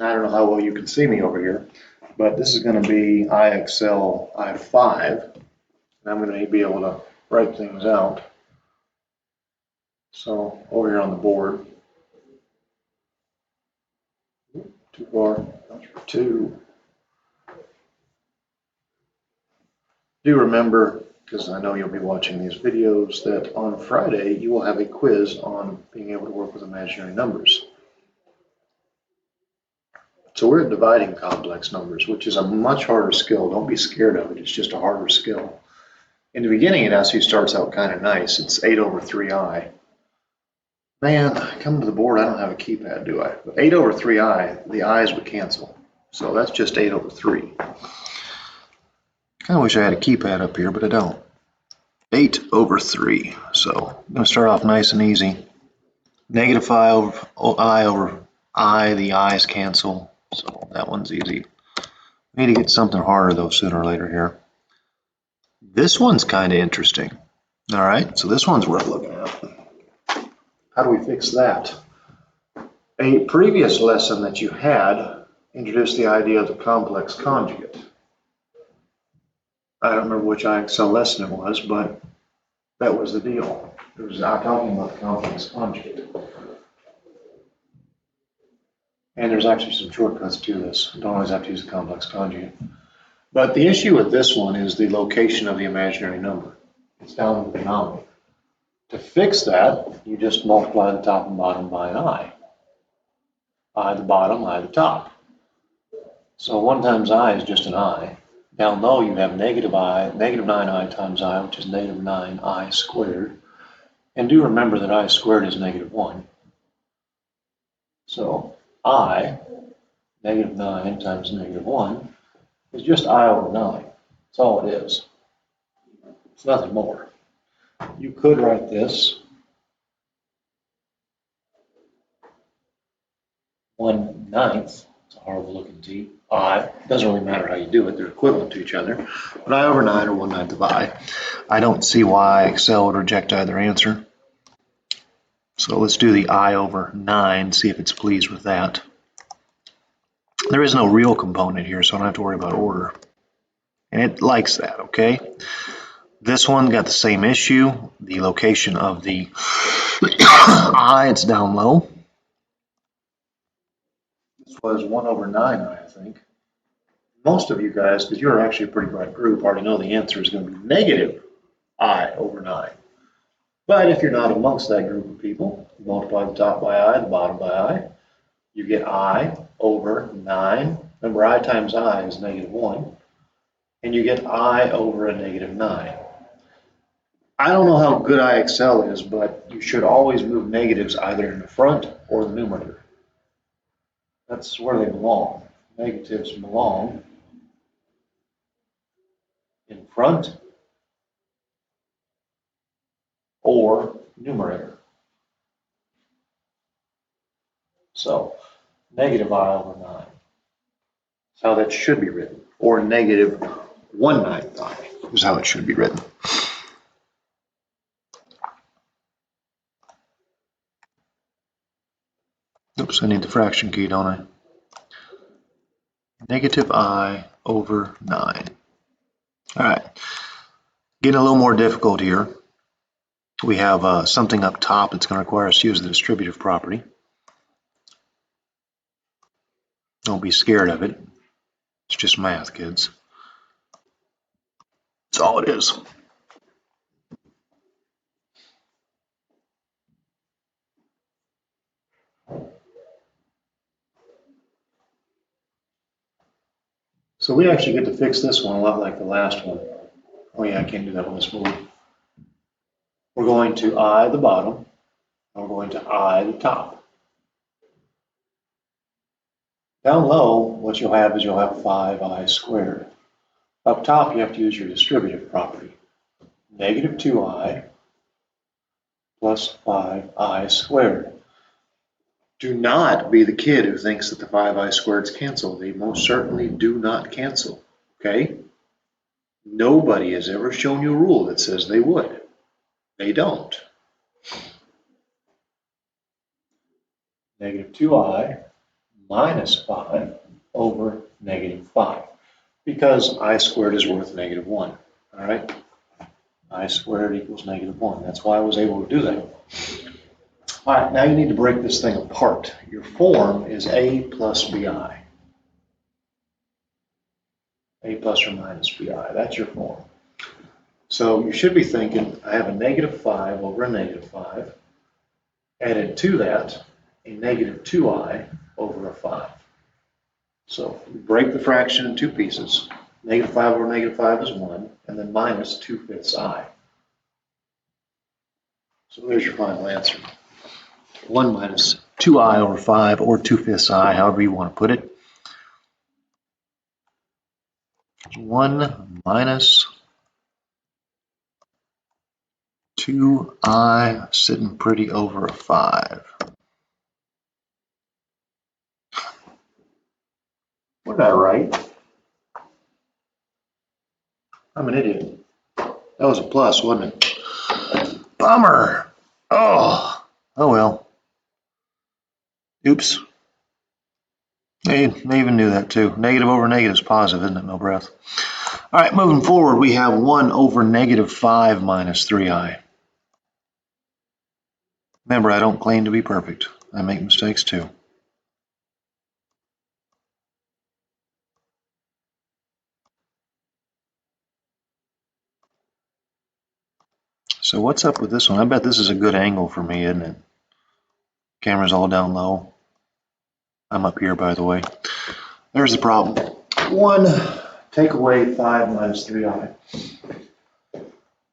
I don't know how well you can see me over here, but this is going to be ixli5, and I'm going to be able to write things out. So over here on the board, too far, two. Do remember, because I know you'll be watching these videos, that on Friday you will have a quiz on being able to work with imaginary numbers. So we're at dividing complex numbers, which is a much harder skill. Don't be scared of it. It's just a harder skill. In the beginning, it actually starts out kind of nice. It's 8 over 3i. Man, come to the board, I don't have a keypad, do I? But 8 over 3i, the i's would cancel. So that's just 8 over 3. Kind of wish I had a keypad up here, but I don't. 8 over 3. So I'm going to start off nice and easy. Negative I over I, the i's cancel. So that one's easy. We need to get something harder though sooner or later here. This one's kind of interesting. All right, so this one's worth looking at. How do we fix that? A previous lesson that you had introduced the idea of the complex conjugate. I don't remember which IXL lesson it was, but that was the deal. It was talking about the complex conjugate. And there's actually some shortcuts to this. You don't always have to use the complex conjugate. But the issue with this one is the location of the imaginary number. It's down in the denominator. To fix that, you just multiply the top and bottom by an I. I the bottom, I the top. So 1 times I is just an I. Down low you have negative 9i times I, which is negative 9i squared. And do remember that I squared is negative 1. So I, negative 9 times negative 1, is just I over 9. That's all it is. It's nothing more. You could write this 1/9. It's a horrible looking T. I. Doesn't really matter how you do it. They're equivalent to each other. But I over 9 or 1/9 of I. I don't see why Excel would reject either answer. So let's do the I over 9, see if it's pleased with that. There is no real component here, so I don't have to worry about order. And it likes that, okay? This one got the same issue. The location of the I, it's down low. This was 1 over 9i, I think. Most of you guys, because you're actually a pretty bright group, already know the answer is going to be negative I over 9. But if you're not amongst that group of people, you multiply the top by I, the bottom by I, you get I over 9. Remember, I times I is negative 1. And you get I over a negative 9. I don't know how good IXL is, but you should always move negatives either in the front or the numerator. That's where they belong. Negatives belong in front or numerator. So negative I over 9. That's how that should be written. Or negative 1/9 I is how it should be written. Oops, I need the fraction key, don't I? Negative I over 9. All right, getting a little more difficult here. We have something up top that's going to require us to use the distributive property. Don't be scared of it. It's just math, kids. That's all it is. So we actually get to fix this one a lot like the last one. Oh yeah, I can't do that on this move. We're going to I the bottom, and we're going to I the top. Down low, what you'll have is you'll have 5i squared. Up top, you have to use your distributive property. Negative 2i plus 5i squared. Do not be the kid who thinks that the 5i squareds cancel. They most certainly do not cancel, okay? Nobody has ever shown you a rule that says they would. They don't. Negative 2i minus 5 over negative 5, because I squared is worth negative 1. All right? I squared equals negative 1. That's why I was able to do that. All right, now you need to break this thing apart. Your form is a plus bi. A plus or minus bi. That's your form. So you should be thinking, I have a negative 5 over a negative 5. Added to that, a negative 2i over a 5. So we break the fraction in two pieces. Negative 5 over negative 5 is 1, and then minus 2/5 I. So there's your final answer. 1 minus 2i over 5, or 2/5 I, however you want to put it. 1 minus 2i sitting pretty over a 5. What did I write? I'm an idiot. That was a plus, wasn't it? Bummer. Oh well. Oops. They even knew that too. Negative over negative is positive, isn't it, Milbrath? All right, moving forward, we have 1 over negative 5 minus 3i. Remember, I don't claim to be perfect. I make mistakes too. So what's up with this one? I bet this is a good angle for me, isn't it? Camera's all down low. I'm up here, by the way. There's the problem. 1, take away 5 minus 3i. You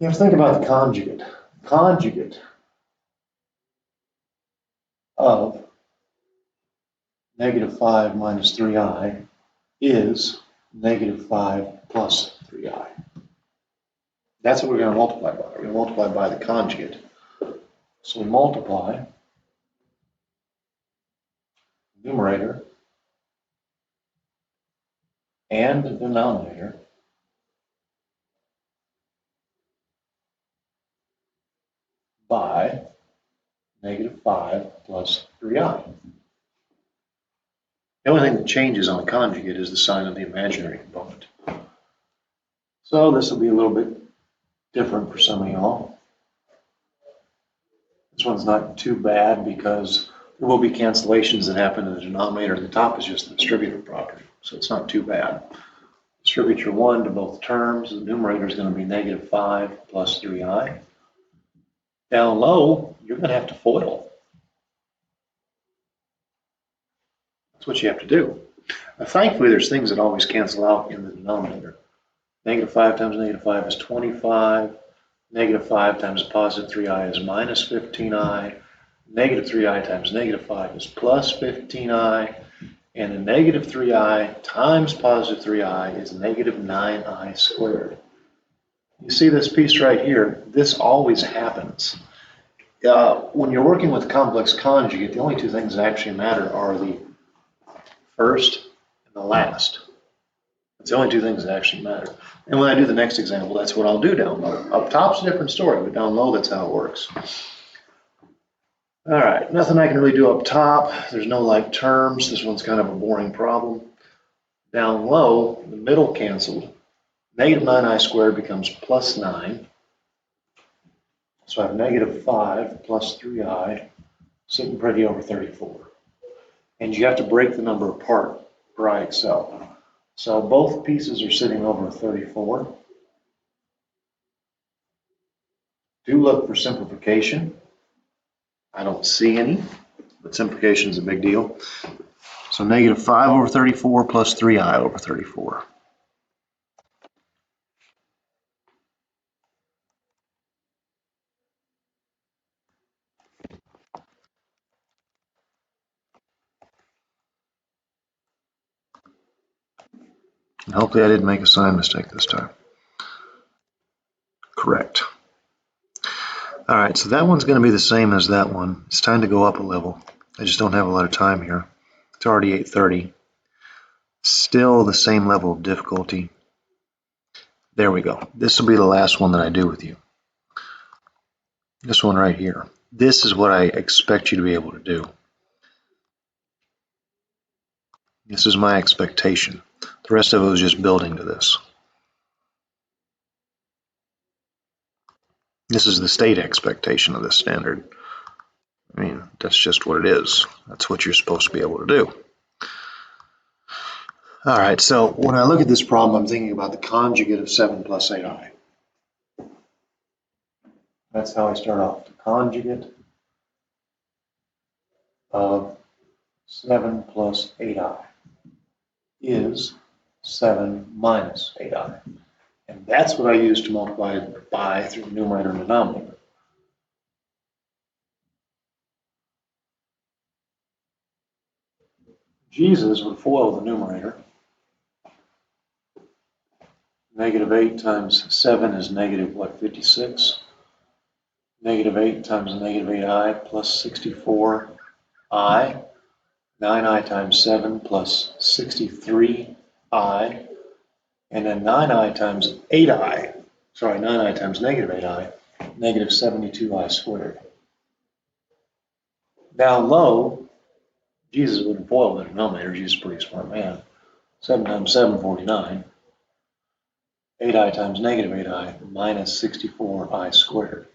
have to think about the conjugate. Conjugate of negative 5 minus 3i is negative 5 plus 3i. That's what we're going to multiply by. We're going to multiply by the conjugate. So we multiply numerator and the denominator by negative 5 plus 3i. The only thing that changes on the conjugate is the sign of the imaginary component. So this will be a little bit different for some of y'all. This one's not too bad because there will be cancellations that happen in the denominator, and the top is just the distributive property, so it's not too bad. Distribute your 1 to both terms. The numerator is going to be negative 5 plus 3i. Down low, you're going to have to FOIL. That's what you have to do. Now, thankfully, there's things that always cancel out in the denominator. Negative 5 times negative 5 is 25. Negative 5 times positive 3i is minus 15i. Negative 3i times negative 5 is plus 15i. And a negative 3i times positive 3i is negative 9i squared. You see this piece right here? This always happens. When you're working with complex conjugate, the only two things that actually matter are the first and the last. It's the only two things that actually matter. And when I do the next example, that's what I'll do down low. Up top's a different story, but down low, that's how it works. All right, nothing I can really do up top. There's no like terms. This one's kind of a boring problem. Down low, the middle canceled. Negative 9i squared becomes plus 9. So I have negative 5 plus 3i sitting pretty over 34. And you have to break the number apart for IXL. So both pieces are sitting over 34. Do look for simplification. I don't see any, but simplification is a big deal. So negative 5 over 34 plus 3i over 34. And hopefully I didn't make a sign mistake this time. Correct. All right, so that one's going to be the same as that one. It's time to go up a level. I just don't have a lot of time here. It's already 8:30. Still the same level of difficulty. There we go. This will be the last one that I do with you. This one right here. This is what I expect you to be able to do. This is my expectation. The rest of it was just building to this. This is the state expectation of this standard. I mean, that's just what it is. That's what you're supposed to be able to do. All right, so when I look at this problem, I'm thinking about the conjugate of 7 plus 8i. That's how I start off. The conjugate of 7 plus 8i is 7 minus 8i. And that's what I use to multiply by through the numerator and denominator. Jesus would FOIL the numerator. Negative 8 times 7 is negative, what, 56? Negative 8 times negative 8i plus 64i. 9i times 7 plus 63i. And then 9i times 8i, sorry, 9i times negative 8i, negative 72i squared. Down low, Jesus wouldn't FOIL the denominator. Jesus is a pretty smart man. 7 times 7, 49. 8i times negative 8i minus 64i squared.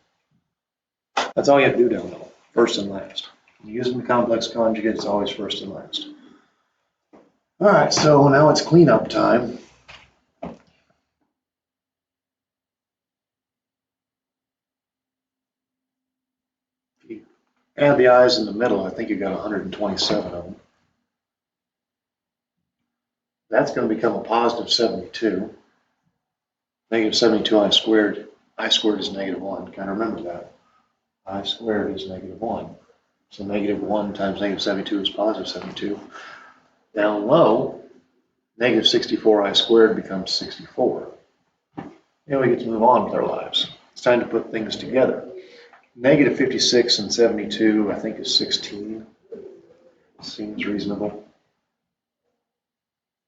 That's all you have to do down low, first and last. Using the complex conjugate, it's always first and last. All right, so now it's cleanup time. If you add the i's in the middle, I think you got 127 of them. That's going to become a positive 72. Negative 72i squared. I squared is negative 1. Kind of remember that. I squared is negative 1. So negative 1 times negative 72 is positive 72. Down low, negative 64i squared becomes 64. Now we get to move on with our lives. It's time to put things together. Negative 56 and 72, I think, is 16. Seems reasonable.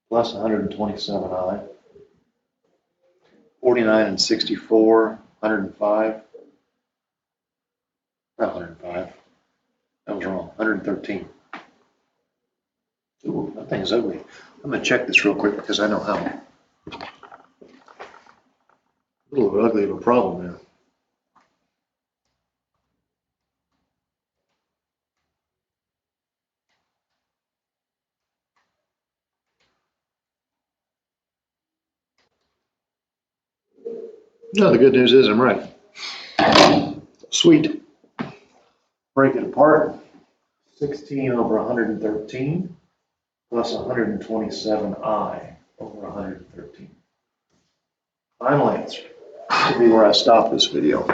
Plus 127i. 49 and 64, 105. Not 105. That was wrong. 113. Ooh, that thing is ugly. I'm going to check this real quick because I know how. A little ugly of a problem there. No, the good news is I'm right. Sweet. Break it apart. 16 over 113 plus 127i over 113. Final answer. This will be where I stop this video.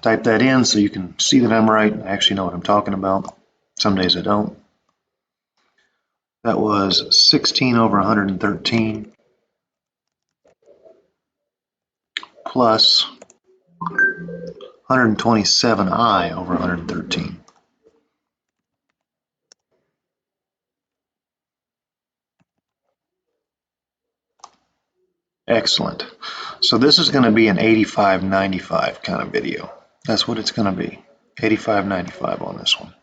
Type that in so you can see that I'm right and actually know what I'm talking about. Some days I don't. That was 16 over 113 plus 127i over 113. Excellent. So this is going to be an 85-95 kind of video. That's what it's going to be. 85-95 on this one.